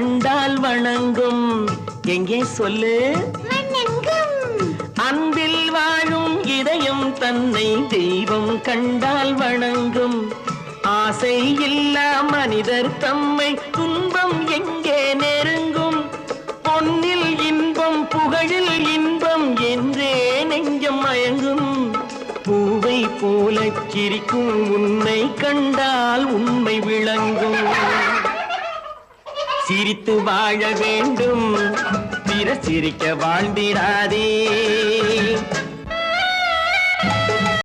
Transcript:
கண்டால் வணங்கும். எங்கே சொல்லு? அன்பில் வாழும் இதயம் தன்னை தெய்வம் கண்டால் வணங்கும். ஆசை இல்லா மனிதர் தம்மை துன்பம் எங்கே நெருங்கும். பொன்னில் இன்பம் புகழில் இன்பம் என்றே நெஞ்சம் மயங்கும். பூவை போல சிரிக்கும் உன்னை கண்டால் உண்மை விளங்கும். சிரித்து வாழ வேண்டும், பிற சிரிக்க வாழ்ந்திடாதே.